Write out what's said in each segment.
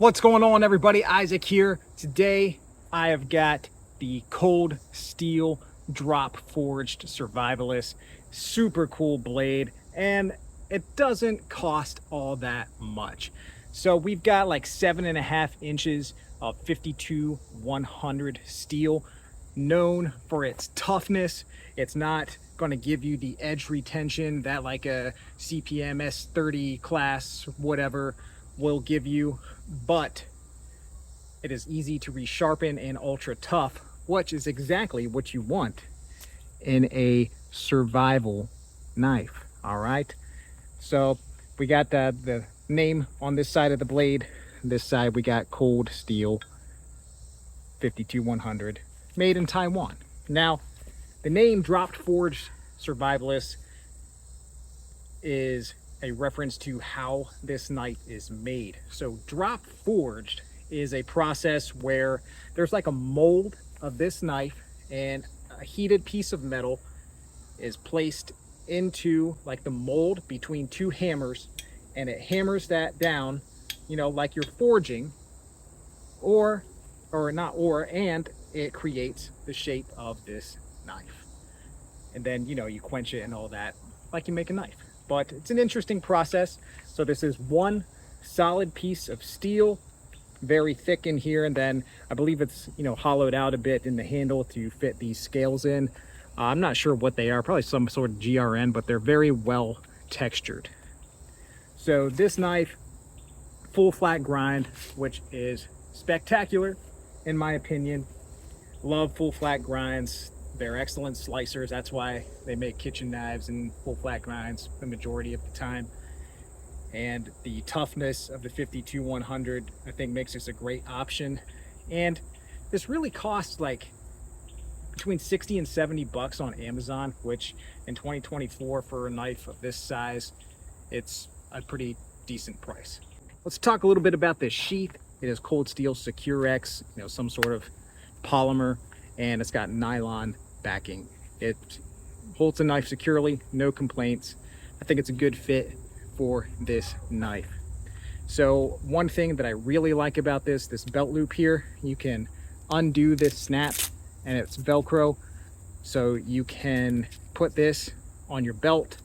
What's going on, everybody? Isaac here. Today I have got the cold steel drop forged Survivalist. Super cool blade, and it doesn't cost all that much. So we've got like 7.5 inches of 52-100 steel, known for its toughness. It's not going to give you the edge retention that like a CPM S30 class whatever will give you, but it is easy to resharpen and ultra tough, which is exactly what you want in a survival knife. All right, so we got the name on this side of the blade. This side we got cold steel 52-100, made in Taiwan. Now the name dropped forged Survivalist is a reference to how this knife is made. So drop forged is a process where there's like a mold of this knife and a heated piece of metal is placed into like the mold between two hammers, and it hammers that down, you know, like you're forging, and it creates the shape of this knife. And then, you know, you quench it and all that like you make a knife. But it's an interesting process. So this is one solid piece of steel, very thick in here, and then I believe it's, you know, hollowed out a bit in the handle to fit these scales in. I'm not sure what they are, probably some sort of GRN, but they're very well textured. So this knife, full flat grind, which is spectacular in my opinion. Love full flat grinds. They're excellent slicers. That's why they make kitchen knives and full flat grinds the majority of the time. And the toughness of the 52-100, I think, makes this a great option. And this really costs like between 60 and 70 bucks on Amazon, which in 2024 for a knife of this size, it's a pretty decent price. Let's talk a little bit about this sheath. It is cold steel Secure-X, you know, some sort of polymer, and it's got nylon backing. It holds the knife securely, no complaints. I think it's a good fit for this knife. So one thing that I really like about this belt loop here, you can undo this snap and it's Velcro, so you can put this on your belt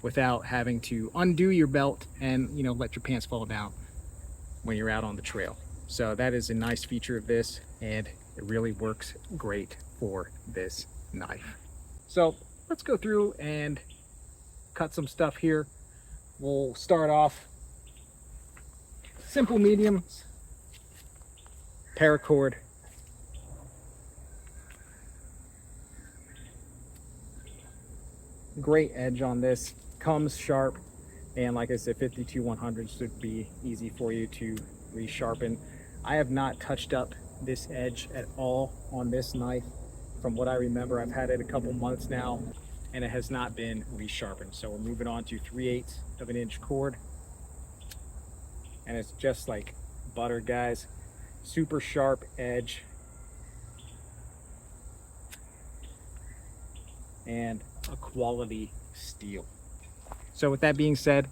without having to undo your belt and, you know, let your pants fall down when you're out on the trail. So that is a nice feature of this, and it really works great for this knife. So let's go through and cut some stuff here. We'll start off simple mediums, paracord, great edge on this, comes sharp, and like I said, 52-100 should be easy for you to resharpen. I have not touched up this edge at all on this knife. From what I remember, I've had it a couple months now and it has not been resharpened. So we're moving on to 3/8 of an inch cord, and it's just like butter, guys. Super sharp edge and a quality steel. So with that being said,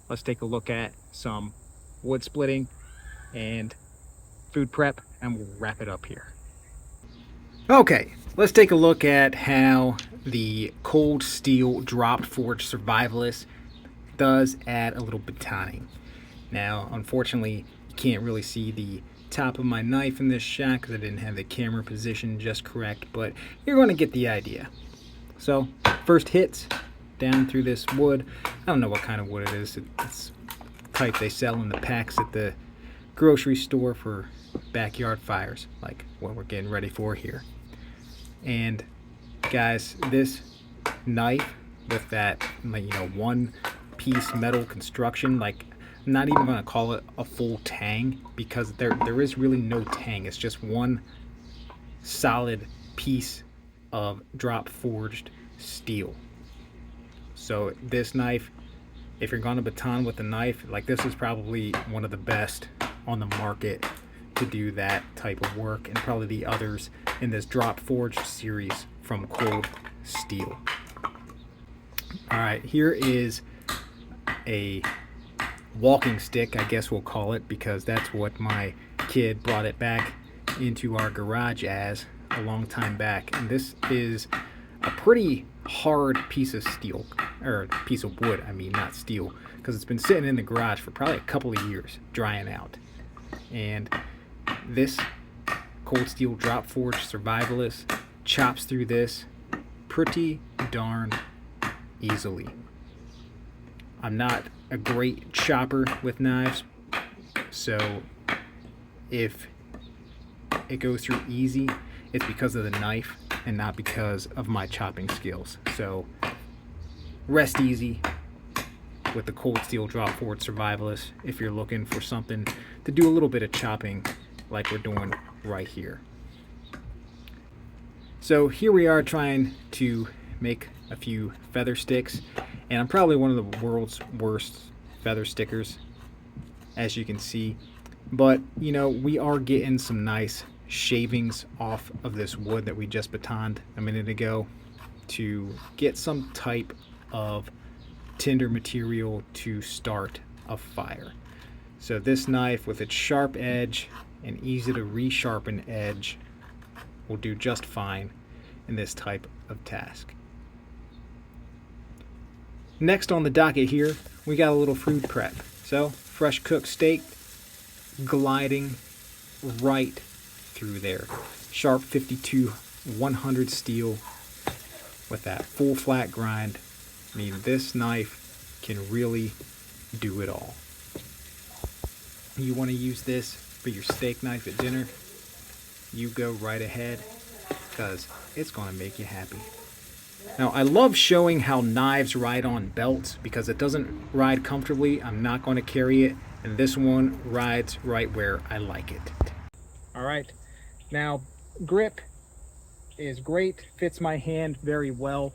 let's take a look at some wood splitting and food prep, and we'll wrap it up here. Okay, let's take a look at how the cold steel dropped forged Survivalist does add a little batoning. Now, unfortunately, you can't really see the top of my knife in this shot because I didn't have the camera position just correct, but you're going to get the idea. So, first hits down through this wood. I don't know what kind of wood it is. It's type they sell in the packs at the grocery store for backyard fires, like what we're getting ready for here. And guys, this knife with that, like, you know, one piece metal construction, like, I'm not even gonna call it a full tang because there is really no tang. It's just one solid piece of drop forged steel. So this knife, if you're gonna baton with a knife, like, this is probably one of the best on the market to do that type of work, and probably the others in this drop forged series from Cold Steel. All right, here is a walking stick, I guess we'll call it, because that's what my kid brought it back into our garage as a long time back. And this is a pretty hard piece of steel, or piece of wood, I mean, not steel, because it's been sitting in the garage for probably a couple of years drying out. And this cold steel drop forge Survivalist chops through this pretty darn easily. I'm not a great chopper with knives, so if it goes through easy, it's because of the knife and not because of my chopping skills. So rest easy with the cold steel drop forward Survivalist if you're looking for something to do a little bit of chopping like we're doing right here. So here we are trying to make a few feather sticks, and I'm probably one of the world's worst feather stickers, as you can see, but you know, we are getting some nice shavings off of this wood that we just batoned a minute ago to get some type of tinder material to start a fire. So this knife with its sharp edge and easy to resharpen edge will do just fine in this type of task. Next on the docket here, we got a little food prep. So fresh cooked steak gliding right through there. Sharp 52 100 steel with that full flat grind. I mean, this knife can really do it all. You want to use this for your steak knife at dinner, you go right ahead, because it's going to make you happy. Now, I love showing how knives ride on belts because it doesn't ride comfortably. I'm not going to carry it, and this one rides right where I like it. All right, now grip is great, fits my hand very well.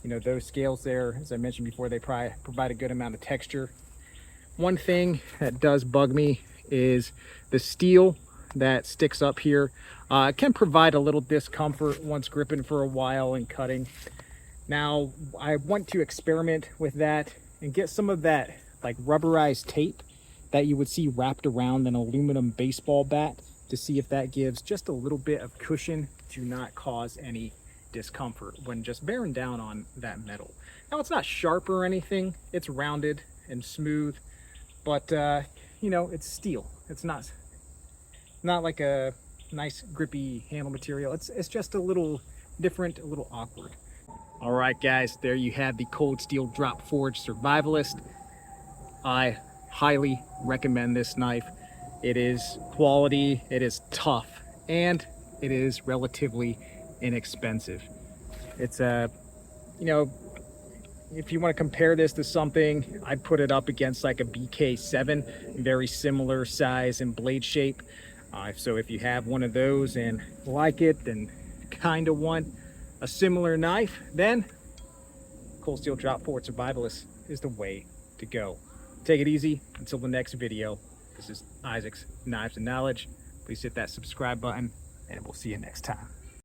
You know, those scales there, as I mentioned before, they provide a good amount of texture. One thing that does bug me is the steel that sticks up here. Can provide a little discomfort once gripping for a while and cutting. Now, I want to experiment with that and get some of that like rubberized tape that you would see wrapped around an aluminum baseball bat to see if that gives just a little bit of cushion to not cause any discomfort when just bearing down on that metal. Now, it's not sharp or anything, it's rounded and smooth, but you know, it's steel. It's not like a nice grippy handle material. It's just a little different, a little awkward. All right, guys, there you have the cold steel drop forge Survivalist. I highly recommend this knife. It is quality, it is tough, and it is relatively inexpensive. It's a, you know, if you want to compare this to something, I'd put it up against like a BK7, very similar size and blade shape. So if you have one of those and like it and kind of want a similar knife, then cold steel drop forward Survivalist is the way to go. Take it easy until the next video. This is Isaac's Knives and Knowledge. Please hit that subscribe button, and we'll see you next time.